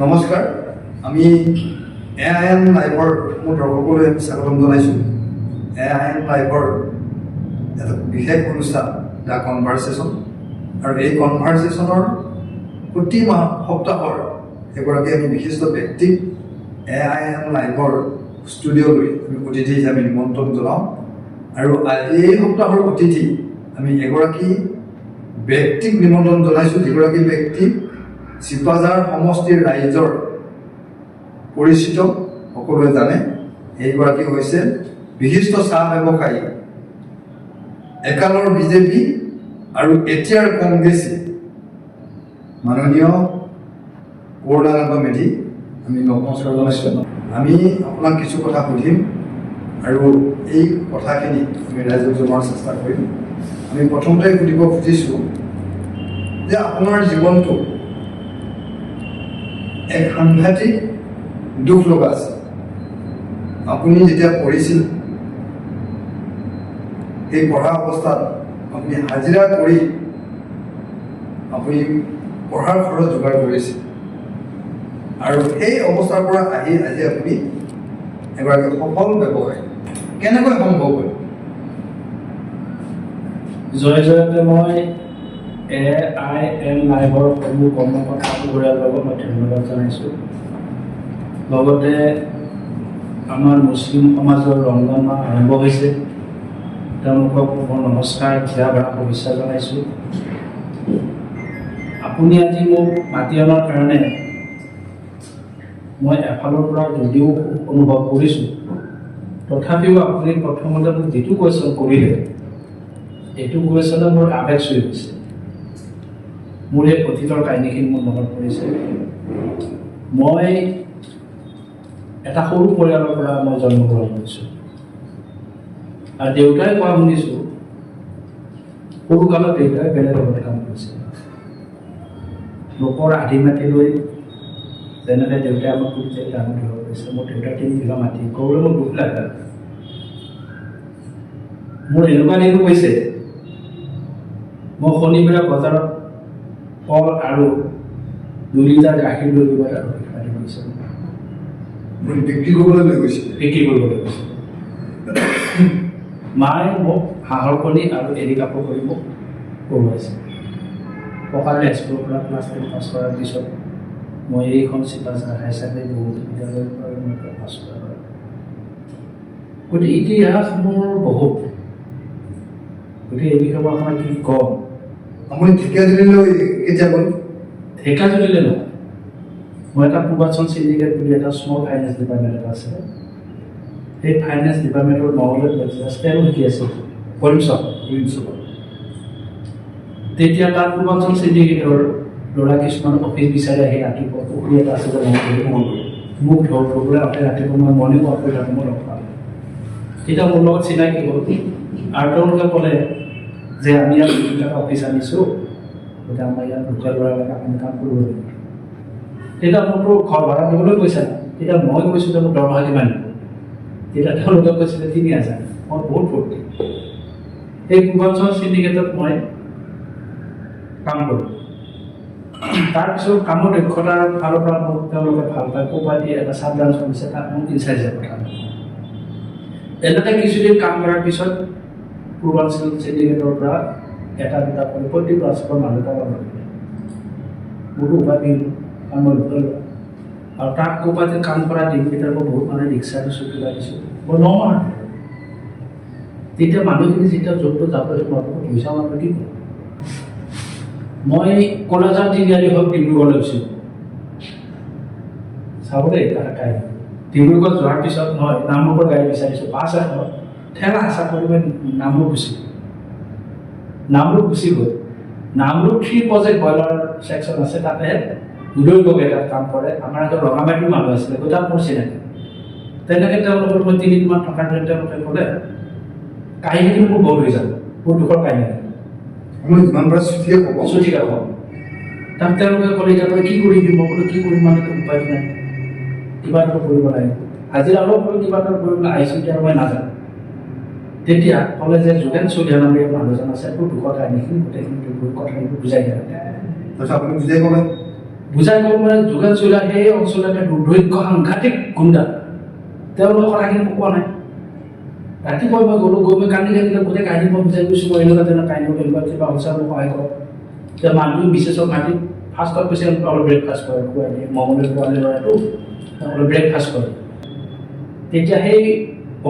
নমস্কাৰ, আমি AIN লাইভৰ মোৰ দৰ্শকলৈ আমি স্বাগতম জনাইছোঁ। AIN লাইভৰ এটা বিশেষ অনুষ্ঠান দ্য কনভাৰ্চেশ্যন, আৰু এই কনভাৰ্চেশ্যনৰ প্ৰতি সপ্তাহৰ এগৰাকী আমি বিশিষ্ট ব্যক্তিক AIN লাইভৰ ষ্টুডিঅ'লৈ আমি অতিথি হিচাপে নিমন্ত্ৰণ জনাওঁ। আৰু এই সপ্তাহৰ অতিথি আমি এগৰাকী ব্যক্তিক নিমন্ত্ৰণ জনাইছোঁ, যিগৰাকী ব্যক্তি চিপাঝাৰ সমষ্টিৰ ৰাইজৰ পৰিচিত, সকলোৱে জানে। এইগৰাকী হৈছে বিশিষ্ট চাহ ব্যৱসায়ী, একালৰ বিজেপি আৰু এতিয়াৰ কংগ্ৰেছী মাননীয় কৰুণাকান্ত মেধি। আমি নমস্কাৰ জনাইছোঁ। আমি আপোনাক কিছু কথা সুধিম আৰু এই কথাখিনি আমি ৰাইজক জনোৱাৰ চেষ্টা কৰিম। আমি প্ৰথমতে সুধিব খুজিছোঁ যে আপোনাৰ জীৱনটো এক সাংঘাতিক দুখ লগা আছে। আপুনি যেতিয়া পঢ়িছিল, সেই পঢ়া অৱস্থাত আপুনি হাজিৰা কৰি আপুনি পঢ়াৰ খৰচ যোগাৰ কৰিছিল, আৰু সেই অৱস্থাৰ পৰা আহি আজি আপুনি এগৰাকী সফল ব্যৱসায়ী। কেনেকৈ সম্ভৱ হ'ল? জয়তে মই AIN লাইভৰ সমূহ কৰ্মকৰ্তা পৰিয়ালবৰ্গক মই ধন্যবাদ জনাইছোঁ। লগতে আমাৰ মুছলিম সমাজৰ ৰমজান মাহ আৰম্ভ হৈছে, তেওঁলোকক মই নমস্কাৰ, ঘিৰা ভৰা শুভেচ্ছা জনাইছোঁ। আপুনি আজি মোক মাতি অনাৰ কাৰণে মই এফালৰ পৰা যদিও অনুভৱ কৰিছোঁ, তথাপিও আপুনি প্ৰথমতে মোক যিটো কুৱেশ্যন কৰিলে, এইটো কুৱেশ্যনে মোৰ আৱেগ চুই গৈছে। মোৰ এই অতীতৰ কাহিনীখিনি মোৰ মনত পৰিছে। মই এটা সৰু পৰিয়ালৰ পৰা মই জন্মগ্ৰহণ কৰিছোঁ, আৰু দেউতাই কোৱা শুনিছোঁ সৰুকালত দেউতাই বেলেগ লগত কাম কৰিছিল। লোকৰ আধি মাটি লৈ যেনেকৈ দেউতাই আমাক খুলিছে ডাঙৰ দীঘল কৰিছে। মোৰ দেউতাৰ 3 বিঘা মাটি ক'বলৈ মোৰ দুখ লাগে। মোৰ এনেকুৱা দিনো হৈছে, মই শনিবাৰে বজাৰত কল আৰু 2 লিটাৰ গাখীৰ লৈ গৈ গৈছোঁ, বিক্ৰী কৰিবলৈ লৈ গৈছিল। মায়ে মোক হাঁহৰ কণী আৰু এৰী কাপোৰ কৰি মোক পঢ়ুৱাইছে। ককালে স্কুলৰ পৰা ক্লাছ 10 পাছ কৰাৰ পিছত মই এইখন চিপাঝাৰ হাই ছেকেণ্ডেৰী বহুত বিদ্যালয়ৰ পৰা মই পাছ কৰা। গতিকে ইতিহাস মোৰ বহুত, গতিকে এই বিষয়ে মই আপোনাক কি ক'ম। আপুনি ঢেকীয়াজুলিলৈ কেতিয়া গ'ল? ঢেকীয়াজুলিলৈ নহয়, মই এটা পূৰ্বাঞ্চল চিণ্ডিকেট বুলি এটা স্মল ফাইনেন্স ডিপাৰ্টমেণ্ট এটা আছে। সেই ফাইনেন্স ডিপাৰ্টমেণ্টৰ মংগলত ষ্টেৰো শিকি আছিল কৰিমচক। তেতিয়া তাৰ পূৰ্বাঞ্চল চিণ্ডিকেটৰ ল'ৰা কিছুমান অফিচ বিচাৰি আহি ৰাতিপুৱা পুখুৰী এটা আছিলে মোক ধৰিবলৈ আহে। ৰাতিপুৱা মই মৰ্ণিং ৱাক কৰি থাকোঁ, মই লগ পালোঁ। তেতিয়া মোৰ লগত চিনাকি হ'ল, আৰু তেওঁলোকে ক'লে যে আমি ইয়াত 2 টকা অফিচ আনিছোঁ, গতিকে আমাৰ ইয়াত লোকেল ল'ৰাবিলাকে আপুনি কাম কৰিব লাগিব। তেতিয়া মোৰতো ঘৰ ভাড়া দিবলৈ কৈছে। তেতিয়া মই কৈছোঁ যে মোৰ দৰমহা কিমান দিব। তেতিয়া তেওঁলোকে কৈছিলে 3000। মই বহুত ফূৰ্তি। এই পূৰ্বাঞ্চল চিণ্ডিকেটত মই কাম কৰোঁ। তাৰপিছত কামৰ দক্ষতাৰ ফালৰ পৰা মোক তেওঁলোকে ভাল পায়, কোপাৰেটিভ এটা চাব ব্ৰাঞ্চ কৰিছে, তাত মোক ইনচাৰ্জে পঠালে। এনেকৈ কিছুদিন কাম কৰাৰ পিছত পূৰ্বাঞ্চল চিণ্ডিকেটৰ পৰা এটা দুটা কৰি প্ৰতি ব্ৰাঞ্চৰ মানুহ এটা পাব। মোৰো উপায় দিলোঁ, কাৰণ মই লোকেল। আৰু তাত কোপাৰেটিভ কাম কৰা দিনকেইটাৰ মই বহুত মানুহে ৰিক্সা দিছোঁ, কিবা দিছোঁ, মই 9 মাহ। তেতিয়া মানুহখিনি যেতিয়া য'ত যাব পইচা মানুহ কি কৰোঁ। মই কলেজৰ তিনিআলি হওক ডিব্ৰুগড়লৈ গৈছিলোঁ। চাব দেই এটা কাহিনী। ডিব্ৰুগড় যোৱাৰ পিছত মই নামৰূপৰ গাড়ী বিচাৰিছোঁ, বাছ এখন ঠেলা হেঁচা কৰি মই নামৰূপ গুচি গ'ল। নামৰূপ 3 প্ৰজেক্ট বইলাৰ ছেকশ্যন আছে, তাতে উদয় গগৈ তাত কাম কৰে। আমাৰ এটা ৰঙামাটিৰ মানুহ আছিলে, তাত মোৰ চিনাকি। তেনেকৈ তেওঁলোকৰ মই 3 দিনমান থকাৰ পিছত তেওঁলোকে ক'লে কাহিনীটো মোৰ বহুত হৈ যাব, বহুত দুখৰ কাহিনী। আপুনি যিমান পাৰে ছুটিয়ে ক'ব। তাত তেওঁলোকে ক'লে এতিয়া কি কৰিবি? মই ক'লো কি কৰিম মানে উপায় নাই, কিবা এটা কৰিব লাগিব। হাজিৰা অলপ হ'লেও কিবা এটা কৰিবলৈ আহিছোঁ, এতিয়া মই নাজানো। তেতিয়া ক'লে যে যোগেন চলিহা নামৰ মানুহজন আছে, তোৰ দুখৰ কাহিনীখিনি গোটেইখিনি কথাখিনি বুজাই দিয়া। তাৰপিছত আপুনি বুজাই ক'লে বুজাই ক'ব মানে যোগেন চলিহা সেই অঞ্চলত এটা দুৰ্দৈক্য সাংঘাতিক গুণ্ডা তেওঁলোকৰ কথাখিনি কোৱা নাই ৰাতিপুৱা মই গ'লোঁ গৈ মই কান্দি কান্দিলে গোটেই কাহিনী মই বুজাই গৈছোঁ মই এনেকুৱা তেনেকুৱা কাহিনী তেনেকুৱা কিবা হৈছে মোক সহায় কৰক এতিয়া মানুহ বিশেষক মাতি ফাৰ্ষ্টত কৈছে অলপ ব্ৰেকফাষ্ট কৰে খুৱাই দিয়ে মঙলদৈ পোৱালি ল'ৰাটো অলপ ব্ৰেকফাষ্ট কৰে তেতিয়া সেই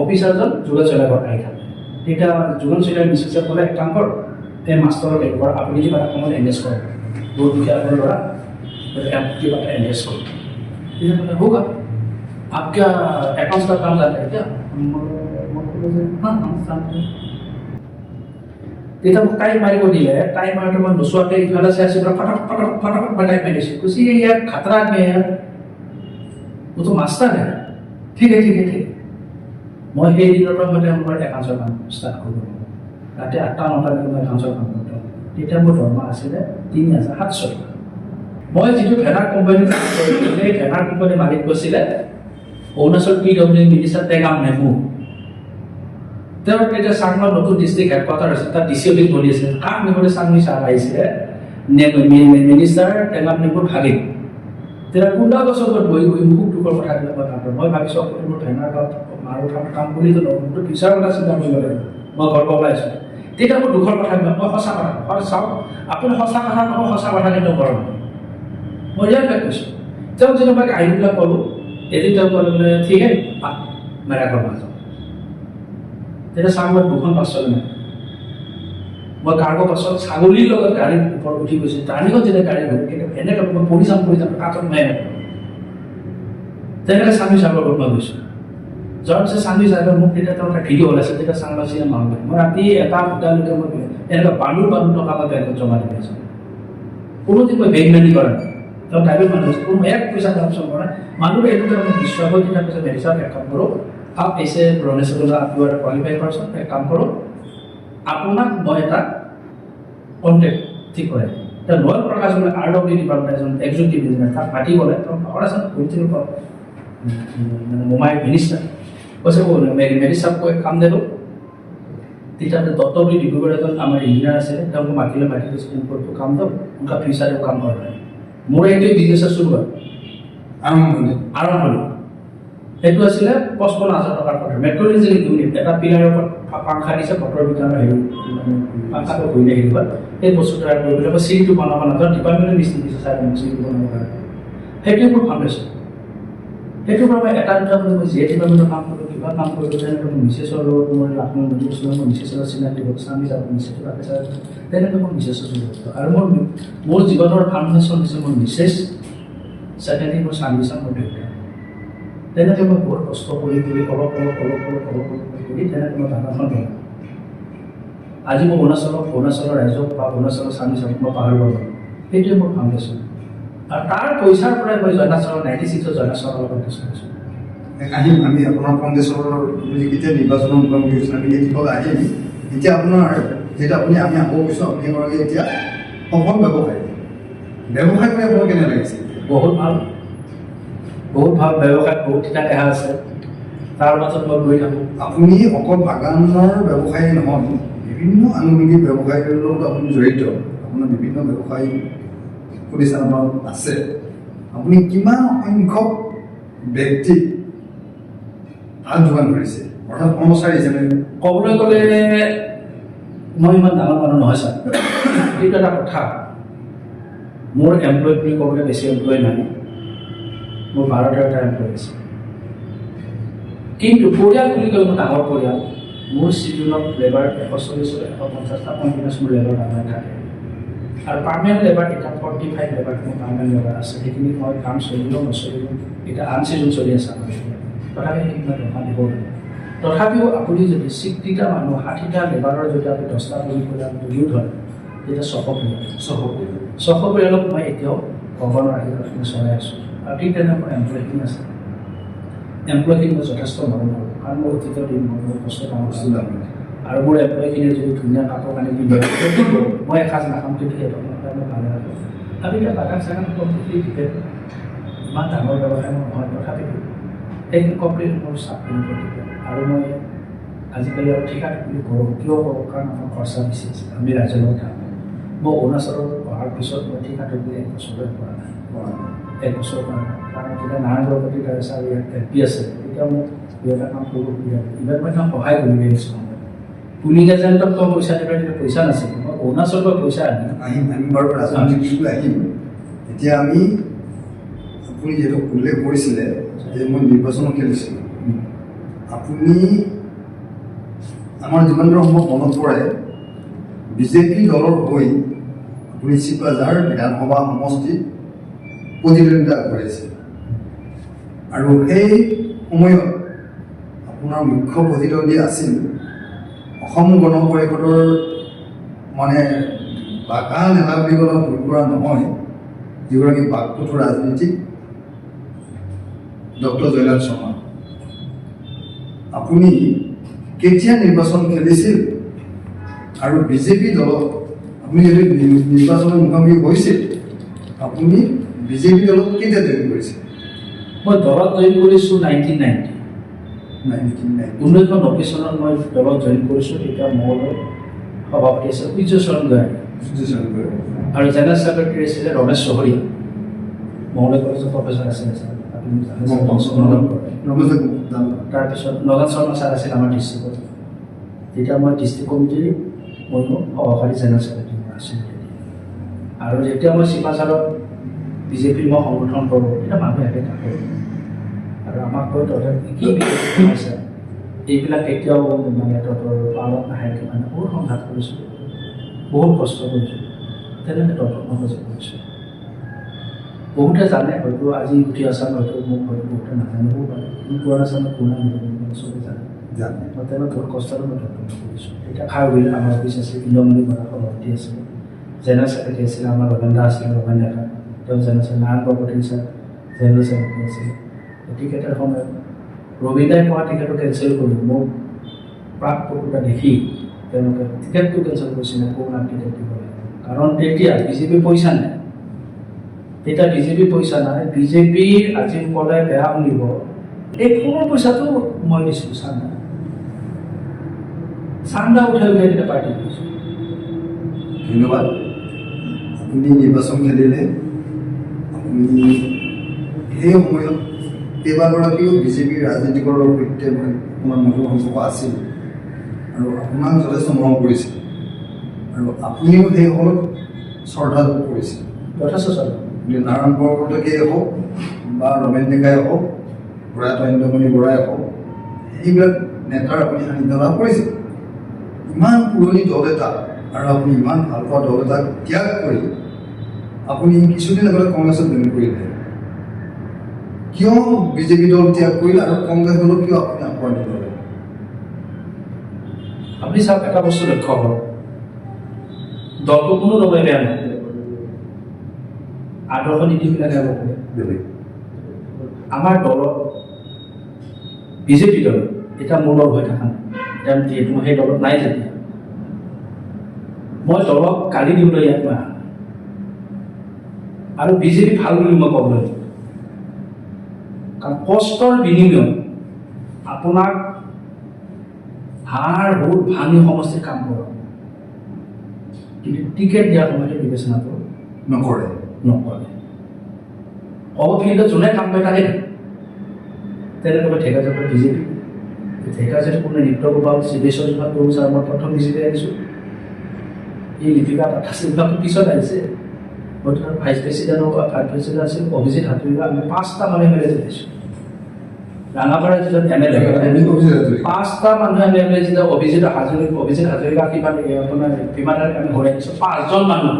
অফিচাৰজন যোগেন চলিহাৰ ঘৰত আহি থাকে তেতিয়া যোগেন চলিহাৰ মিছেছে ক'লে এক কাম কৰ এই মাষ্টৰৰ ব্যৱহাৰ আপুনি কিবা এটা সময়ত এংগেজ কৰে বহুত দুখীয়া ল'ৰা किसी एडजस्ट करो इधर होगा आप क्या अकाउंट्स का काम करते हैं क्या हाँ তেতিয়া মোক টাইম মাৰিব দিলে টাইম মাৰোঁতে মই নোচোৱাকৈ ইফালে চাই আছোঁ ফটাফট ফটাফট ফটাফট মই টাইম মাৰিছোঁ কৈছে ইয়াৰ খাতৰা কে यार वो तो मास्टर है ठीक है ठीक है ठीक মই সেই দিনৰ পৰা মই তেওঁলোকৰ একাউণ্টছৰ কাম ষ্টাৰ্ট কৰিলোঁ ৰাতি 8টা 9টালৈকে মই একাউণ্টছৰ কাম কৰিলোঁ তেতিয়া মোৰ দৰমহা আছিলে 3,700 টকা মই যিটো ভেনাৰ কোম্পানীত সেই ভেনাৰ কোম্পানীৰ মালিক কৈছিলে অৰুণাচল PWD মিনিষ্টাৰ টেগাম নেমু তেওঁৰ এতিয়া চাংমাৰ নতুন ডিষ্ট্ৰিক্ট হেডকোৱাৰ্টাৰ আছে তাত ডিচি অফিচ বহি আছে কাক নিবলৈ চাংমি চাহ আহিছিলে মিনিষ্টাৰ টেগাম নেমুৰ ভাগিন তেতিয়া 15 বছৰ বহি বহি মোক দুখৰ কথাবিলাক মই ভাবোঁ মই ভাবিছোঁ মোৰ ভেনাৰ মাৰো কাম কৰি মোৰতো ফিউচাৰ কথা চিন্তা কৰিব লাগিব মই ঘৰ পৰা ওলাইছোঁ তেতিয়া মোৰ দুখৰ কথাবিলাক মই সঁচা কথা চাওক আপুনি সঁচা কথা নকওঁ সঁচা কথা কিন্তু কৰক মই ইয়াৰ কৈছোঁ তেওঁক যেতিয়া মই কাহিনীবিলাক ক'লোঁ এদিন তেওঁ ক'লে বোলে ঠিক আছে মেৰা ঘৰ নাযাওঁ তেতিয়া চাংমাত 2খন বাছ চলে নাই মই কাৰ্গো বাছত ছাগলীৰ লগত গাড়ীৰ ওপৰত উঠি গৈছোঁ টাৰ্ণিঙত যেতিয়া গাড়ী গ'ল কিন্তু এনেকৈ মই পৰি যাম কাষত নাই তেনেকৈ চাংমি চাহৰ ঘৰত মই গৈছোঁ যোৱাৰ পিছত চাংমি চাহৰ মোক তেতিয়া তেওঁ এটা ভিডিঅ' ওলাইছে তেতিয়া চাংমাচিয়ে মানুহ মই ৰাতি 1-2লৈকে মই এনেকুৱা বালুৰ টকা মই বেংকত জমা দি আছোঁ কোনোদিন মই বেংকমেণ্টি কৰা নাই তেওঁ টাইপৰ মানুহ আছে কোনো এক পইচা কামচন কৰা মানুহ এইটো আমি বিশ্বাস কৰি তেতিয়া কৈছে মেৰি সাহেব এক কাম কৰোঁ आप ऐसे रोने से बोला आप यू आर क्वालिफाइड पर्सन एक काम करो আপোনাক মই এটা কণ্টেক্ট ঠিক কৰে তাৰ নয় প্ৰকাশ মানে RWD ডিপাৰ্টমেণ্ট এজন এক্সিকিউটিভ ইঞ্জিনিয়াৰ তাক মাতি গ'লে তেওঁ অপাৰেশ্যন কৰিছিল মানে মোমাই মিনিষ্টাৰ কৈছে মেৰি সাহেবক এক কাম দিলোঁ তেতিয়া দত্তগুৰি ডিব্ৰুগড় এজন আমাৰ ইঞ্জিনিয়াৰ আছিলে তেওঁক মাতি কৈছে ইনপুটটো কাম দিয়ক উনকা ফিউচাৰে কাম কৰে মোৰ এইটোৱে বিজনেছ শুৰু হয় আৰম্ভণি সেইটো আছিলে 55,000 টকাৰ কথা মেট্ৰলজি ইউনিট এটা পিলাৰৰ ওপৰত পাংখা দিছে বতৰ বিজ্ঞানৰ হেৰি পাংখাটো ঘূৰি আহিব সেই বস্তুটো তৈয়াৰ কৰি পেলাই চিৰিটো বনাব নাযাওঁ ডিপাৰ্টমেণ্টৰ মিস্ত্ৰী দিছে চাই চিৰিটো বনাব কাৰণে সেইটোৱে মোৰ ফাউণ্ডেশ্যন সেইটোৰ পৰা মই এটা দুটা মানে মই যিয়ে ডিপাৰ্টমেণ্টৰ কাম কৰোঁ কিবা কাম কৰোঁ তেনেকৈ মোৰ মিছেছৰ লগত মোৰ লাখনৰ নদী ওচৰত মোৰ মিছেছৰ চিনাকি হ'ল স্বামী যাব মিছেছৰ তাতে চাই তেনেকৈ মোৰ মিছেছৰ চলিব আৰু মোৰ জীৱনৰ ফাউণ্ডেশ্যন হৈছে মোৰ মিছেছ ছেকেণ্ডলি মোৰ স্বামী চাম মোৰ দেউতা তেনেকৈ মই বহুত কষ্ট কৰি অলপ কৰি তেনেকৈ মই ডাঙৰখন বনাওঁ আজি মই অৰুণাচলৰ ৰাইজক বা অৰুণাচলৰ স্বামী চামক মই পাহৰিব পাৰোঁ সেইটোৱে মোৰ ফাউণ্ডেশ্যন আৰু তাৰ পইচাৰ পৰাই মই জয়নাচলৰ 96ৰ জয়নাচলৰ লগত গৈছোঁ আহিম আমি আপোনাৰ ফাউণ্ডেশ্যনৰ কেতিয়া নিৰ্বাচনৰ মুখামুখি হৈছিল আমি এই দিশত আহিম এতিয়া আপোনাৰ যেতিয়া আপুনি আমি আকৌ কৈছোঁ আপুনি এগৰাকী এতিয়া সফল ব্যৱসায় কৰি আপোনাৰ কেনে লাগিছে বহুত ভাল ব্যৱসায় বহুত ঠিকা দেখা আছে তাৰ মাজত মই গৈ থাকোঁ আপুনি অকল বাগানৰ ব্যৱসায়ী নহয় বিভিন্ন আনুষংগিক ব্যৱসায়ৰ লগত আপুনি জড়িত আপোনাৰ বিভিন্ন ব্যৱসায়ী প্ৰতিষ্ঠান আপোনাৰ আছে আপুনি কিমান সংখ্যক ব্যক্তিক ভাল যোগান ধৰিছে অৰ্থাৎ কৰ্মচাৰী হিচাপে ক'বলৈ গ'লে মই ইমান ডাঙৰ মানুহ নহয় ছাৰ এইটো এটা কথা মোৰ এমপ্লয় বুলি ক'বলৈ বেছি এমপ্লয় নাই মোৰ 12টা এমপ্লয় আছে কিন্তু পৰিয়াল বুলি ক'লে মোৰ ডাঙৰ পৰিয়াল মোৰ চিজনত লেবাৰ 140-150টা কণ্টিনিউছ মোৰ লেবাৰ ডাঙৰ থাকে আৰু পাৰ্মানেণ্ট লেবাৰ এটা 45 লেবাৰ মোৰ পাৰ্মানেণ্ট লেবাৰ আছে সেইখিনি মই কাম চলিলেও নচলিলেও এতিয়া আন চিজন চলি আছে আমাৰ তথাপি সেইখিনি দৰমহা দিব লাগে তথাপিও আপুনি যদি 60টা মানুহ 60টা লেবাৰৰ যদি আপুনি 10টা বুলি কৰি আপুনি দিও ধৰে তেতিয়া 600 পৰিয়ালক মই এতিয়াও ভগৱানৰ আশীৰ্বাদখিনি চলাই আছোঁ আৰু ঠিক তেনেকৈ মোৰ এমপ্লয়খিনি আছে এমপ্লয়খিনি মই যথেষ্ট মৰম কৰোঁ কাৰণ মোৰ অতীতৰ দিন মই বহুত কষ্ট কাম কৰিছিলোঁ আৰু মোৰ এমপ্লয়খিনিয়ে যদি ধুনীয়া কাপোৰ কানি কিনে মই এসাঁজ নাখাম কিন্তু সিহঁতক মই ভালে ৰাখোঁ আৰু এতিয়া বাগান চাগান কমপ্লিটলি দিলে ইমান ডাঙৰ ব্যৱসায় মোৰ নহয় তথাপিতো সেইখিনি কমপ্লিট মোৰ চাকৰি কৰি দিলে আৰু মই আজিকালি আৰু ঠিকা বুলি কৰোঁ কিয় কৰোঁ কাৰণ আমাৰ খৰচা বেছি আছে আমি ৰাজ্যৰ লগত থাকোঁ মই অৰুণাচলৰ অহাৰ পিছত মই ঠিকাটো বুলি 1 বছৰলৈ কৰা নাই 1 বছৰ কৰা নাই কাৰণ তেতিয়া নাৰায়ণ বৰপতি ছাৰ ইয়াত এপি আছে তেতিয়া মোক এটা কাম কৰিব সুবিধা ইমান মই কাম সহায় কৰি আহিছোঁ পুলিং এজেণ্টক তো পইচা দিব কিন্তু পইচা নাছিল মই অৰুণাচলৰ পৰা পইচা আমি বাৰু ৰাজনৈতিক দিশলৈ আহিম এতিয়া আমি আপুনি যিহেতু উল্লেখ কৰিছিলে যে মই নিৰ্বাচনত খেলিছিলোঁ আপুনি আমাৰ যিমান দূৰ সম্ভৱ মনত পৰে বিজেপি দলৰ হৈ আপুনি চিপাঝাৰ বিধানসভা সমষ্টিত প্ৰতিদ্বন্দ্বিতা আগবঢ়াইছিল আৰু সেই সময়ত আপোনাৰ মুখ্য প্ৰতিদ্বন্দ্বী আছিল অসম গণ পৰিষদৰ মানে বাকা নেতা বুলি ক'লে ভুল কৰা নহয় যিগৰাকী বাকপটু ৰাজনীতিক ডক্টৰ জয়নাল শৰ্মা আপুনি কেতিয়া নিৰ্বাচন খেলিছিল আৰু বিজেপি দলত আপুনি যদি নিৰ্বাচনৰ মুখামুখি হৈছিল আপুনি বিজেপি দলত কেতিয়া জইন কৰিছিল মই দলত জইন কৰিছোঁ 1990 1990 চনত মই দলত জইন কৰিছোঁ তেতিয়া মোৰ সভাপতি আছিল সূৰ্যচৰণ গোহাঁই আৰু জেনেৰেল ছেক্ৰেটাৰী আছিলে ৰমেশ চহৰীয়া মহোদয় কলেজৰ প্ৰফেচাৰ আছিলে ছাৰ তাৰপিছত নগেন শৰ্মা ছাৰ আছিল আমাৰ ডিষ্ট্ৰিক্টত তেতিয়া মই ডিষ্ট্ৰিক্ট কমিটিৰ মই সহকাৰী জেনেৰেল ছেক্ৰেটাৰী আছিলোঁ আৰু যেতিয়া মই চিপাঝাৰত বিজেপিৰ মই সংগঠন কৰোঁ তেতিয়া মানুহে একে থাকে আৰু আমাক কৈ তহঁতে কি আছে এইবিলাক কেতিয়াও মানে তহঁতৰ পালত নাহে মানে বহুত সংঘাত কৰিছোঁ বহুত কষ্ট কৰিছোঁ তেনেকৈ তহঁতৰ সহযোগ কৰিছোঁ বহুতে জানে হয়তো আজি উঠি আছা হয়তো মোক হয়তো বহুতে নাজানিবও পাৰে কিন্তু পুৰণা চামত পুৰণা চবেই জানে মই তেনেকৈ বহুত কষ্টটো মই তহঁতৰ কৰিছোঁ এতিয়া খাৰগুৰিত আমাৰ অফিচ আছিল ইন্দ্ৰমণি বৰা সভাপতি আছিলে জেনেৰেল ছেক্ৰেটাৰী আছিলে আমাৰ ৰমেন দা আছিলে ৰমেন ডেকা তেওঁ general Narayan Borpati sir general secretary আছিলে টিকেটৰ সময়ত ৰবিদাই পোৱা টিকেটটো কেঞ্চেল কৰি মোক প্ৰাক পত্ৰিকা দেখি তেওঁলোকে টিকেটটো কেঞ্চেল কৰিছিলে কৰোণাত টিকেট দিব লাগিব কাৰণ তেতিয়া বিজেপি পইচা নাই তেতিয়া বিজেপি পইচা নাই বিজেপিৰ আজি ক'লে বেয়া শুনিব এই কোনো পইচাটো মই দিছোঁ চান্দা উঠাই উঠাই তেতিয়া পাৰ্টি কৰিছোঁ ধন্যবাদ আপুনি নিৰ্বাচন খেলিলে আপুনি সেই সময়ত কেইবাগৰাকীও বিজেপিৰ ৰাজনীতিকৰ সৈতে আপোনাৰ মধুৰ সম্পৰ্ক আছিল আৰু আপোনাক যথেষ্ট মৰম কৰিছিল আৰু আপুনিও সেইসকলক শ্ৰদ্ধা কৰিছিল যথেষ্ট শ্ৰদ্ধা নাৰায়ণ বৰপতিয়েই হওক বা ৰমেন ডেকাই হওক প্ৰয়াত ইন্দ্ৰমণি বৰাই হওক সেইবিলাক নেতাৰ আপুনি সান্নিধ্য লাভ কৰিছিল ইমান পুৰণি দল এটা আৰু আপুনি ইমান ভাল পোৱা দল এটাক ত্যাগ কৰি আপুনি কিছুদিন আগতে কংগ্ৰেছত জইন কৰিলে কিয় বিজেপি দল ত্যাগ কৰিলে আৰু কংগ্ৰেছ দলক কিয় আপুনি আঁকোৱালি ল'লে আপুনি চাওক এটা বস্তু লক্ষ্য কৰক দলটো কোনো দলেই বেয়া নহয় আদৰ্শ নীতিবিলাকে আমাৰ দলত বিজেপি দল এতিয়া মোৰ লগ হৈ থকা নাই এতিয়া যিহেতু সেই দলত নাই যেতিয়া মই দলক গালি দিবলৈ ইয়াত মই আৰু বিজেপি ভাল বুলি মই ক'বলৈ কাৰণ কষ্টৰ বিনিময়ত আপোনাক হাড় হুড ভাঙি সমষ্টিৰ কাম কৰক কিন্তু টিকেট দিয়াৰ সময়তে বিবেচনাটো নকৰে অৱফিল্ডত যোনে কাম কৰে তাকে তেনেকৈ ঢেকাজাতৰ বিজেপি ঢেকাজাত কোনো নৃত্য গোপাল শিৱেশ্বৰ কৰোঁ ছাৰ মই প্ৰথম বিজেপি আহিছোঁ এই লিপিকা লিপিকাটো পিছত আহিছে মই তোমাৰ ভাইচ প্ৰেচিডেণ্ট ভাইচ প্ৰেচিডেণ্ট আছিল অভিজিত হাজৰিকা আমি 5টা মানুহে এম এল এ আহিছোঁ ৰাঙাপাৰা জিলাত এম এল এ 5টা মানুহে এম এল এ যেতিয়া অভিজিত হাজৰিকা কিবা আপোনাৰ বিমানৰ আমি ঘূৰাই আনিছোঁ 5জন মানুহ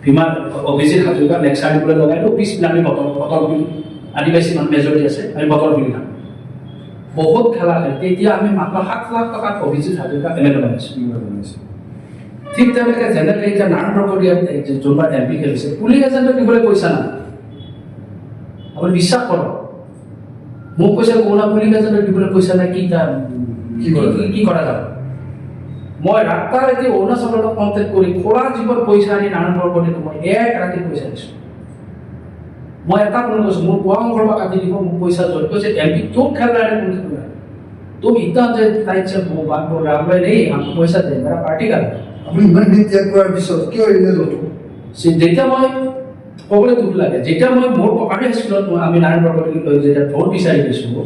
বিমান অভিজিত হাজৰিকা লেকচাৰ দিবলৈ লগাইতো পিছপিনে আমি বটল বিল আদিবাসী মানুহ মেজৰিটি আছে আমি বটল বিল খাম বহুত খেলা খেলে তেতিয়া আমি মাত্ৰ 7 লাখ টকাত অভিজিত হাজৰিকা এম এল এ বনাইছোঁ ঠিক তেনেকৈ যেনেকৈ এতিয়া নাৰায়ণ বৰপতিয়ে যোনবাৰ এম পি খেলিছে পুলিং এজেণ্টক দিবলৈ পইচা নাই আপুনি বিশ্বাস কৰক মোক কৈছে কৰোণা পুলিং এজেণ্টক দিবলৈ পইচা নাই কি কৰা যাব মই ৰাতাৰাতি অৰুণাচলৰ লগত কণ্টেক্ট কৰি খোলা জীৱৰ পইচা আনি নাৰায়ণ বৰপতিক মই 1 ৰাতি পইচা দিছোঁ মই এটা কোনো কৈছোঁ মোৰ পুৱা অংশৰ পৰা কাটি দিব মোক পইচা জয় কৈছে এম পি তোক খেল रहा है कौन खेल रहा है तुम इतना टाइट से वो बात बोल रहा है नहीं हमको पैसा दे मेरा पार्टी का আপুনি ইমান দিন ত্যাগ কৰাৰ পিছত কিয় এৰিলে দলটো যেতিয়া মই ক'বলৈ দুখ লাগে, যেতিয়া মই মোৰ ককাৰী স্কুলত আমি নাৰায়ণ বৰকটকীক লৈ যেতিয়া ভোট বিচাৰি গৈছোঁ,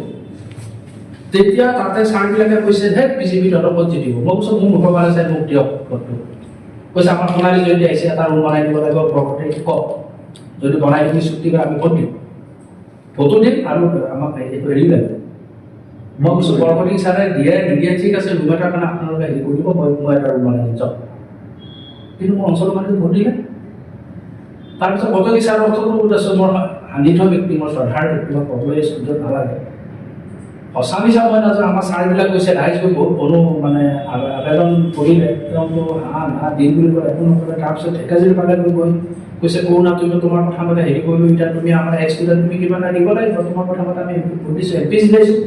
তেতিয়া তাতে ছাৰবিলাকে কৈছে হে বিজেপি তহঁতক জিতিব। মই কৈছোঁ মোৰ মুখৰ পৰা চাই মোক দিয়ক ভোটটো। কৈছে আমাৰ সোণালী জয়ন্তী আহিছে, এটা ৰুম বনাই দিব লাগিব, বৰকটকীক কওক যদি বনাই দি চুক্তি কৰে আমি ভোট দিম, ভোটো দিম আৰু আমাক এইটো হেৰি লাগে। মই কৈছোঁ বৰকটকী ছাৰে দিয়ে নিদিয়ে ঠিক আছে, ৰুম এটাৰ কাৰণে আপোনালোকে হেৰি কৰিব, মই এটা ৰুম বনাই দিম যাওক। কিন্তু মোৰ অঞ্চলৰ মানুহে ভোট দিলে। তাৰপিছত বৰকটকী ছাৰৰ অৰ্থটো আছে মোৰ হানি থোৱা ব্যক্তি, মোৰ শ্ৰদ্ধাৰ ব্যক্তি, মই ক'বলৈ ষ্টুডিঅ'ত নালাগে। সঁচা মিছা মই নাজানো, আমাৰ ছাৰবিলাক কৈছে ৰাইজ গৈ বহুত মানে আবেদন কৰিলে, তেওঁতো দিন বুলি ক'লে একো নকৰে। তাৰপিছত ঢেকাজুৰি পালে গৈ কৈছে কৰোণা তুমি তোমাৰ কথা মতে হেৰি কৰিলো, এতিয়া তুমি আমাৰ এক্সিডেণ্ট তুমি কিবা এটা দিব লাগিব, তোমাৰ কথা মতে আমি সুধিছোঁ এম পি দিছোঁ,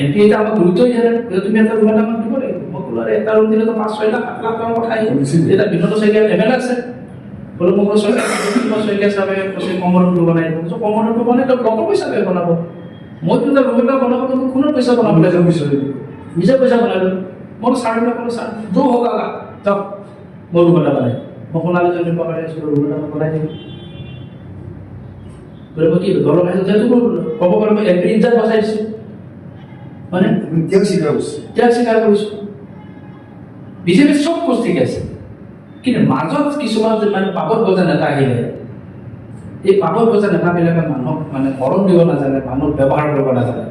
এম পি এতিয়া আমাক গুৰুত্বই দিয়া নাই, তুমি এটা ৰুম এটা আমাক দিব লাগিব। মই ক'লো এটা ৰুম দিলেতো 5-6 লাখ 7 লাখ টকাৰ কথা আহিব। এতিয়া বিনোদ শইকীয়া এমএলএ আছে, বোলো মোক শইকীয়া চাবে কৈছে কমৰটো বনাই দিব, কমৰটো বনাই তেওঁ কত পইচা বনাব, মইতো এটা ৰুম এটা বনাব কোনো পইচা বনাব লাগিব, নিজে পইচা বনালো। মই ছাৰবিলাক ক'লো ছাৰ যো হওক আগা যাওক মই ৰুম এটা বনাই, মই সোণালী জয়ন্তী পকাই আছিলোঁ ৰুম এটা বনাই দিম। মই কি দলৰ বাহিৰত ক'ব পাৰোঁ মই এম পি ইনচাৰ্জ বচাই দিছোঁ, মানে তেওঁক স্বীকাৰ কৰিছোঁ। বিজেপিৰ চব পোষ্ট ঠিক আছে, কিন্তু মাজত কিছুমান মানে পাপত বজা নেতা আহিলে, এই পাপত বজা নেতাবিলাকে মানুহক মানে মৰম দিব নাজানে, মানুহক ব্যৱহাৰ কৰিব নাজানে।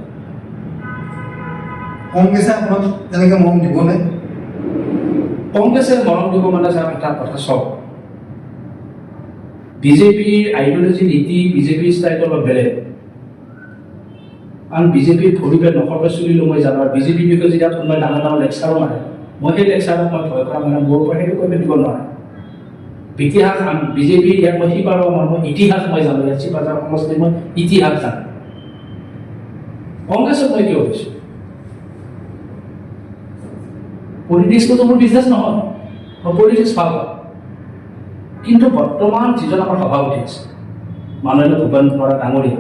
কংগ্ৰেছে আপোনাক তেনেকৈ মৰম দিবনে? কংগ্ৰেছে মৰম দিব মানে এটা কথা চব, বিজেপিৰ আইডিঅলজি নীতি বিজেপিৰ ষ্টাইলটো অলপ বেলেগ। কাৰণ বিজেপিৰ ভৰিপে নখৰপে চুলি লৈ মই যাওঁ, আৰু বিজেপিৰ বিষয়ে যেতিয়া কোনোবাই ডাঙৰ ডাঙৰ লেকচাৰো মাৰে, মই সেই লেকচাৰক মই ভয় কৰা মানে মোৰ পৰা সেইটো কৰিব দিব নোৱাৰে। ইতিহাস বিজেপিৰ ইয়াত মই সিপাৰৰ মই ইতিহাস মই জানো, ইয়াত চিপাজাৰ সমষ্টিৰ মই ইতিহাস জানো। কংগ্ৰেছক মই কিয় কৈছোঁ, পলিটিক্সটো মোৰ বিজনেছ নহয়, মই পলিটিক্স ভাল পাওঁ। কিন্তু বৰ্তমান যিজন আমাৰ সভাপতি আছে মাননীয় ভূপেন বৰা ডাঙৰীয়া,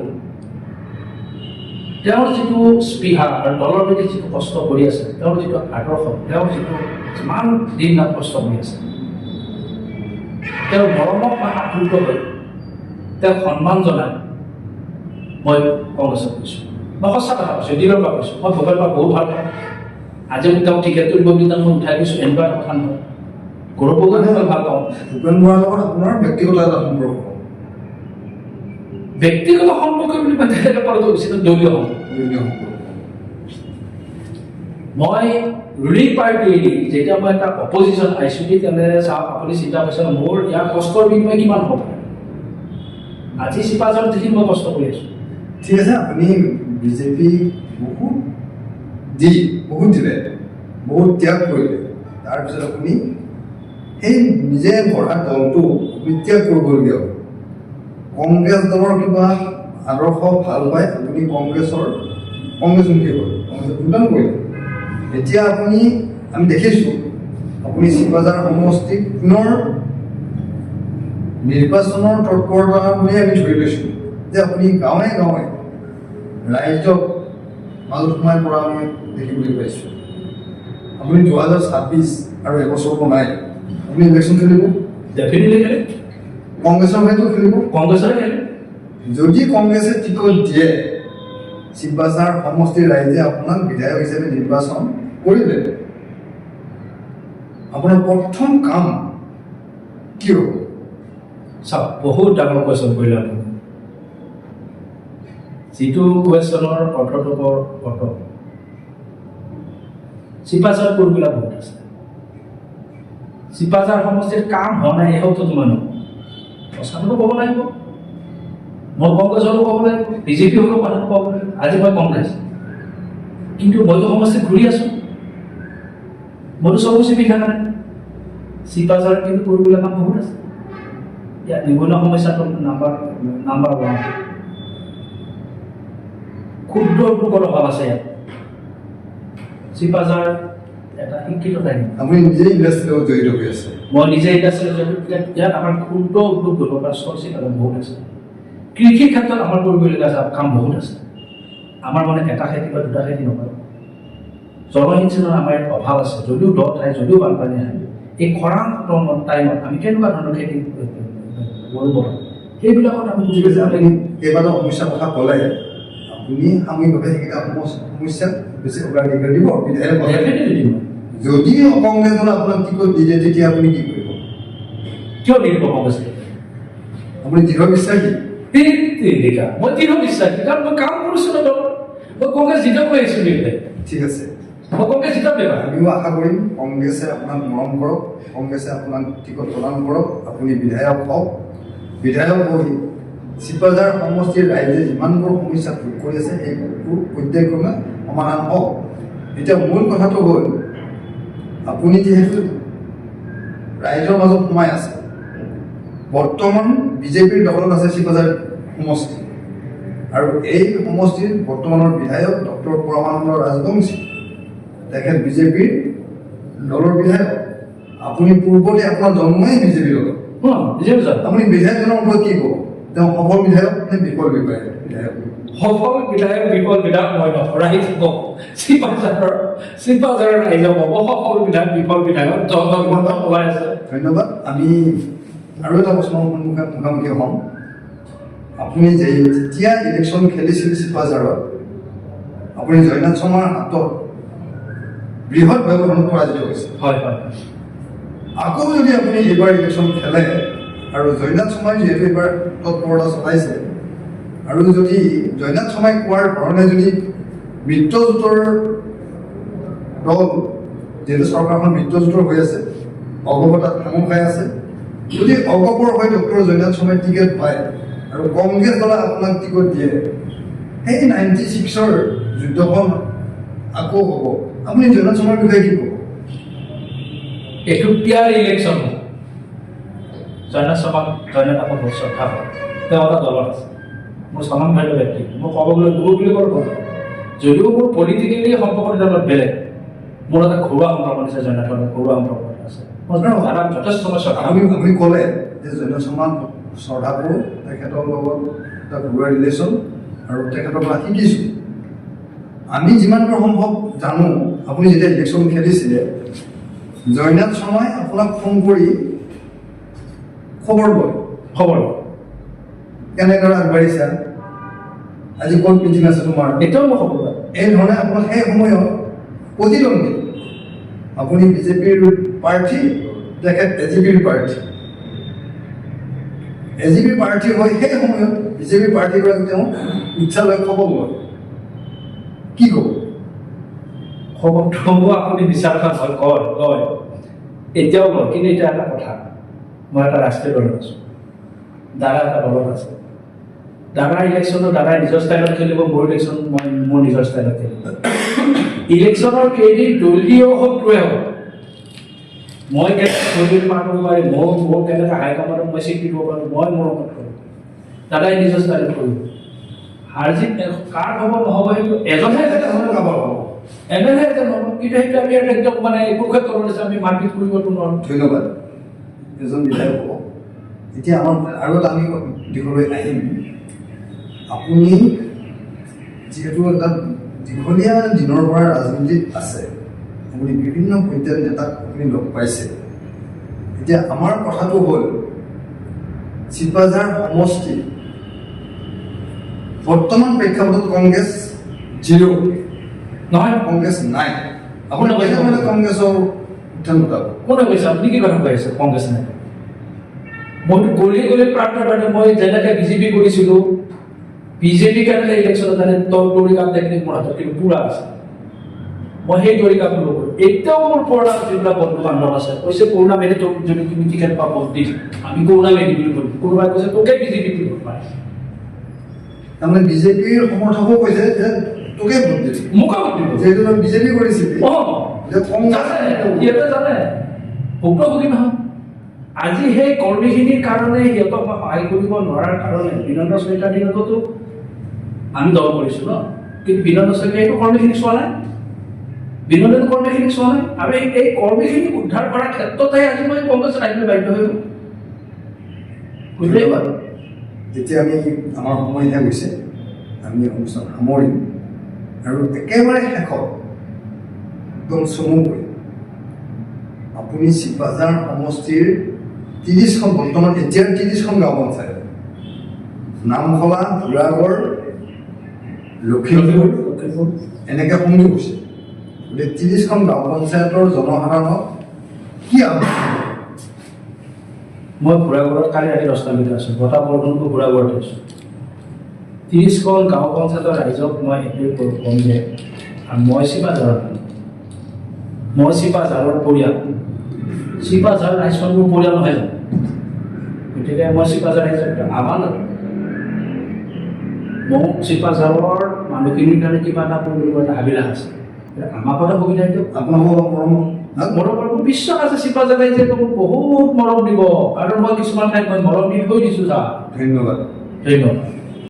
তেওঁৰ যিটো স্পৃহা আৰু দলৰ প্ৰতি যিটো কষ্ট কৰি আছে, তেওঁৰ যিটো আদৰ্শ, তেওঁৰ যিটো যিমান দিন ৰাত কষ্ট কৰি আছে, তেওঁৰ মৰমক মই আপ্লুত হৈ তেওঁক সন্মান জনাই মই কংগ্ৰেছক কৈছোঁ। মই সঁচা কথা কৈছোঁ, দিনৰ পৰা কৈছোঁ, মই ভূপেন বৰাক বহুত ভাল পাওঁ। আজি তেওঁ টিকেট কৰিব বুলি মই উঠাই গৈছোঁ, এনেকুৱা এটা কথা নহয়। গৌৰৱ গগৈক মই ভাল পাওঁ। ভূপেন বৰাৰ লগত আপোনাৰ ব্যক্তিগত এটা সম্পৰ্ক? ব্যক্তিগত সম্পৰ্ক বুলি মই তেনেকৈ কৰাটো উচিত, দলীয় সম্পৰ্ক। মই ৰুলিং পাৰ্টি এৰি যেতিয়া মই এটা অপজিশ্যন আহিছোঁ, তেনেহ'লে চাওক আপুনি চিন্তা কৰিছে মোৰ ইয়াৰ কষ্টৰ বিনিময় কিমান হ'ব পাৰে। আজি চিপাঝাৰত যিখিনি মই কষ্ট কৰি আছোঁ। ঠিক আছে, আপুনি বিজেপি বহুত দিলে, বহুত ত্যাগ কৰিলে, তাৰপিছত আপুনি সেই নিজে গঢ়া দলটো আপুনি ত্যাগ কৰিবলগীয়া হ'ল। কংগ্ৰেছ দলৰ কিবা আদৰ্শ ভাল পায়, আপুনি কংগ্ৰেছমুখী হ'ল, কংগ্ৰেছত যোগদান কৰিলে। এতিয়া আপুনি আমি দেখিছোঁ আপুনি চিপাঝাৰ সমষ্টিক পুনৰ নিৰ্বাচনৰ তৎপৰতা বুলি আমি ধৰি লৈছোঁ যে আপুনি গাঁৱে গাঁৱে ৰাইজক মাজত সোমাই পৰা আমি দেখিবলৈ পাইছোঁ। আপুনি 2026 আৰু এবছৰটো নাই, আপুনি ইলেকশ্যন খেলিব, ডেফিনেটলি খেলে, কংগ্ৰেছৰ হয়তো খেলিব, কংগ্ৰেছৰে খেলে। যদি কংগ্ৰেছে টিকট দিয়ে, চিপাঝাৰ সমষ্টিৰ ৰাইজে আপোনাক বিধায়ক হিচাপে নিৰ্বাচন কৰিলে, আপোনাৰ প্ৰথম কাম কি হ'ব? চাওক, বহুত ডাঙৰ কুৱেশ্যন কৰিলে আপুনি। যিটো কুৱেশ্যনৰ অৰ্থটো বৰ অৰ্থ, চিপাঝাৰ কৰিবলৈ বহুত আছে। চিপাঝাৰ সমষ্টিৰ কাম হোৱা নাই, এই শব্দটো মানুহ সঁচাটো ক'ব লাগিব। মই কংগ্ৰেছৰো ক'ব লাগিব, বিজেপি হ'লেও মানুহ ক'ব লাগিব। আজি মই কংগ্ৰেছ, কিন্তু মইতো সমষ্টিত ঘূৰি আছোঁ, মইতো চকু চিপি থকা নাই। চিপাঝাৰ কিন্তু কৰিবলৈ কাম বহুত আছে। ইয়াত নিবনুৱা সমস্যাটো নাম্বাৰ 1। ক্ষুদ্ৰ উদ্যোগৰ অভাৱ আছে ইয়াত। চিপাঝাৰ এটা শিক্ষিত ঠাই। আপুনি নিজে ইণ্ডাষ্ট্ৰীৰ লগত জড়িত হৈ আছে। মই নিজে ইণ্ডাষ্ট্ৰীৰ জড়িত। ইয়াত আমাৰ ক্ষুদ্ৰ উদ্যোগ কৰিব পৰা চৰ্চিত বহুত আছে। কৃষিৰ ক্ষেত্ৰত আমাৰ কৰিবলগীয়া কাম বহুত আছে। আমাৰ মানে এটা খেতি বা দুটা খেতি নকৰে। জলসিঞ্চনৰ আমাৰ ইয়াত অভাৱ আছে, যদিও দ ঠাই, যদিও বানপানী আহে। এই খৰাং টাইমত আমি কেনেকুৱা ধৰণৰ খেতি সেইবিলাকত আমি ঠিক আছে, আপুনি কেইবাটাও সমস্যাৰ কথা ক'লে, আপুনি সামূহিকভাৱে সেইকেইটা সমস্যাক বেছি অগ্ৰাধিকাৰ দিব বিধায়ক যদি কংগ্ৰেছ দলে আপোনাক টিকট দিয়ে তেতিয়া আপুনি কি কৰিব? কিয় নিদিব কংগ্ৰেছে? আপুনি দৃঢ় বিশ্বাসী? মই দৃঢ় বিশ্বাসী, কাৰণ মই কাম কৰিছোঁ ন, মই কংগ্ৰেছ জিতক হৈ আহিছোঁ নেকি? ঠিক আছে, মই কংগ্ৰেছ জিতক দেবা। আমিও আশা কৰিম কংগ্ৰেছে আপোনাক মৰম কৰক, কংগ্ৰেছে আপোনাক টিকট প্ৰদান কৰক, আপুনি বিধায়ক হওক। বিধায়ক হৈ চিপাঝাৰ সমষ্টিৰ ৰাইজে যিমানবোৰ সমস্যা ভোগ কৰি আছে সেইবোৰ প্ৰত্যেকক্ৰমে সমাধান হওক। এতিয়া মূল কথাটো হ'ল আপুনি যিহেতু ৰাইজৰ মাজত সোমাই আছে, বৰ্তমান বিজেপিৰ দখলত আছে চিপাঝাৰ সমষ্টি, আৰু এই সমষ্টিৰ বৰ্তমানৰ বিধায়ক ডক্টৰ পৰমানন্দ ৰাজবংশী, তেখেত বিজেপিৰ দলৰ বিধায়ক। আপুনি পূৰ্বতে আপোনাৰ জন্মই বিজেপিৰ দলত, আপুনি বিধায়কজনৰ ওপৰত কি ক'ব? তেওঁ সফল বিধায়ক নে বিফল বিধায়ক? সফল বিধায়ক বিফল বিধায়ক মই নকৰাই কওঁ, চিপাঝাৰৰ ৰাইজে ক'ব সফল বিধায়ক বিফল বিধায়ক ওলাই আছে। ধন্যবাদ। আমি আৰু এটা প্ৰশ্নৰ মুখামুখি হ'ম। আপুনি যেতিয়া ইলেকশ্যন খেলিছিল চিপাঝাৰত, আপুনি জয়নাথ শৰ্মাৰ হাতত বৃহৎ ব্যৱধানত পৰাজিত হৈছে। হয় হয়। আকৌ যদি আপুনি এইবাৰ ইলেকশ্যন খেলে আৰু জয়নাথ শৰ্মাই যিহেতু এইবাৰ তৎপৰতা চলাইছে, আৰু যদি জয়নাথ শৰ্মাই কোৱাৰ ধৰণে যদি মিত্ৰজোঁটৰ দল, যিহেতু চৰকাৰখন মিত্ৰজোঁটৰ হৈ আছে, অগপতাত সাঙুৰ খাই আছে, যদি অগপৰ হৈ ডক্টৰ জয়নাথ শৰ্মাই টিকেট পায় আৰু কংগ্ৰেছ দলে আপোনাক টিকট দিয়ে, সেই 96ৰ যুদ্ধখন আকৌ হ'ব, আপুনি জয়নাথ শৰ্মাৰ বিষয়ে কি ক'ব? এইটো পিয়াৰ ইলেকশ্যন। জয়নাথ আকৌ বহুত শ্ৰদ্ধা কৰে, তেওঁ এটা দলত আছে, মোৰ সমান ভাইল ব্যক্তি, মই ক'ব গ'লে গুৰু বুলি ক'ব পাৰোঁ। যদিও মোৰ পলিটিকেলি সম্পৰ্কটো অলপ বেলেগ, মোৰ এটা ঘৰুৱা সম্পৰ্ক আছে, জয়নাথৰ ঘৰুৱা সম্পৰ্ক আছে, মই দাদাক যথেষ্ট মই শ্ৰদ্ধা। আপুনি ক'লে যে জয়নাথ শৰ্মাক শ্ৰদ্ধা কৰোঁ, তেখেতৰ লগত এটা ঘৰুৱা ৰিলেশ্যন, আৰু তেখেতৰ পৰা শিকিছোঁ। আমি যিমানবোৰ সম্ভৱ জানো, আপুনি যেতিয়া ইলেকশ্যন খেলিছিলে, জয়নাথ শৰ্মাই আপোনাক ফোন কৰি খবৰ লয়, কেনেদৰে আগবাঢ়িছা, আজি ক'ত মিটিং আছে তোমাৰ, এতিয়াও মই খবৰ লয়। এই ধৰণে আপোনাক সেই সময়ত প্ৰতিদ্বন্দ্বী, আপুনি বিজেপিৰ প্ৰাৰ্থী, তেখেত এজিপিৰ প্ৰাৰ্থী, এজিপিৰ প্ৰাৰ্থী হৈ সেই সময়ত বিজেপিৰ প্ৰাৰ্থীগৰাকী তেওঁ ইচ্ছালৈ খবৰ লয়, কি ক'ব? খবৰটো আপুনি বিচাৰ কৰা কয় এতিয়াও লয়, কিন্তু এতিয়া এটা কথা, মই এটা ৰাষ্ট্ৰীয় দলত আছোঁ, দাদা এটা দলত আছে, দাদাৰ ইলেকশ্যনত দাদাই নিজৰ ষ্টাইলত খেলিব, মোৰ ইলেকশ্যন মই মোৰ নিজৰ ষ্টাইলত খেলিব। ইলেকশ্যনৰ কেইদিন দলীয় হওক টোৱে হওক, মই কেনেকৈ থৈ পাৰ কৰিব পাৰিম, মোৰ কেনেকৈ হাইকমাণ্ডক মই চিট দিব পাৰোঁ, মই মোৰ লগত কৰিম, দাদাই নিজৰ ষ্টাইলত কৰিব। হাৰজিত কাৰ হ'ব নহ'ব সেইটো এজনহে কাবাৰ হ'ব, এজনহে এজন হ'ব, কিন্তু সেইটো আমি একদম মানে একো ক্ষেত্ৰত আমি মাৰপিট কৰিবতো নোৱাৰোঁ। ধন্যবাদ। এজন বিধায়ক হ'ব। এতিয়া আমাৰ আৰু এটা আমি দিশলৈ আহিম। আপুনি যিহেতু এটা দীঘলীয়া দিনৰ পৰা ৰাজনীতিত আছে, আপুনি বিভিন্ন পৰ্যায়ৰ নেতাক আপুনি লগ পাইছে। এতিয়া আমাৰ কথাটো হ'ল চিপাঝাৰ সমষ্টি বৰ্তমান প্ৰেক্ষাপটত কংগ্ৰেছ জিৰ' নহয়, কংগ্ৰেছ নাই। আপুনি কৈছে মানে কংগ্ৰেছৰ উত্থান ঘটাব। কোনে কৈছে? আপুনি কি কথা কৈ আছে কংগ্ৰেছ নাই? মইতো গলি প্ৰাৰ্থনা, মই যেনেকৈ বিজেপি কৰিছিলোঁ, বিজেপি কেনেকৈ ইলেকশ্যনত জানে তৰিকাত টেকনিক মোৰ হাতত কিন্তু পূৰা আছে, মই সেই তৰিকাটো নকৰোঁ। এতিয়াও মোৰ পুৰণা যিবিলাক বন্ধু বান্ধৱ আছে, কৈছে কৰোণা মেডি তোক যদি তুমি টিকেট পা ভোট দিম, আমি কৰোণা মেডি বুলি কৰিম, কোনোবাই কৈছে তোকে বিজেপি বুলি ভোট পায়। তাৰমানে বিজেপিৰ সমৰ্থকো কৈছে যে তোকে ভোট দিম, মোকে ভোট দিব, যিহেতু বিজেপি কৰিছিলি। সিহঁতে জানে ভুক্তভোগী নহয়। আজি সেই কৰ্মীখিনিৰ কাৰণে সিহঁতক মই সহায় কৰিব নোৱাৰাৰ কাৰণে বিনন্দ শইকীয়াৰ দিনতো আমি দল কৰিছোঁ ন, কিন্তু বিনন্দ শইকীয়াইতো কৰ্মীখিনিক চোৱা নাই, বিনন্দতো কৰ্মীখিনিক চোৱা নাই, আৰু এই কৰ্মীখিনিক উদ্ধাৰ কৰাৰ ক্ষেত্ৰতে আজি মই কংগ্ৰেছত আহিবলৈ বাধ্য হৈ গ'ল। ধন্যবাদ। যেতিয়া আমি আমাৰ সময় শেষ হৈছে, আমি অনুষ্ঠান সামৰিম, আৰু একেবাৰে শেষত একদম চমুকৈ আপুনি চিপাঝাৰ সমষ্টিৰ 30খন বৰ্তমান এতিয়াৰ 30খন গাঁও পঞ্চায়ত নামখলা ধুৰাগড় লখিমপুৰ এনেকৈ সংযোগ হৈছে গতিকে 30খন গাঁও পঞ্চায়তৰ জনসাধাৰণক কি আহ্বান মই ঘোঁৰাগড়ত কালি ৰাতি 10টালৈকে আছোঁ বতাহ বৰষুণটো ঘোঁৰাগড়তে আছোঁ 30খন গাঁও পঞ্চায়তৰ ৰাইজক মই এইটোৱে ক'ম যে মই চিপাঝাৰৰ পৰিয়াল চিপাঝাৰ ৰাইজখন মোৰ পৰিয়াল নহয় জানো গতিকে মই চিপাঝাৰ ৰাইজক আহ্বান মোক চিপাঝাৰৰ মানুহখিনিৰ কাৰণে কিবা এটা কৰিব এটা হাবিলাস আছে আমাক এটা সুবিধা দিয়ক আপোনালোকৰ মৰম বিশ্বাস আছে চিপাঝাৰ ৰাইজে মোক বহুত মৰম দিব আৰু মই কিছুমান ঠাইত মই মৰম দি থৈ দিছোঁ ছাৰ ধন্যবাদ ধন্যবাদ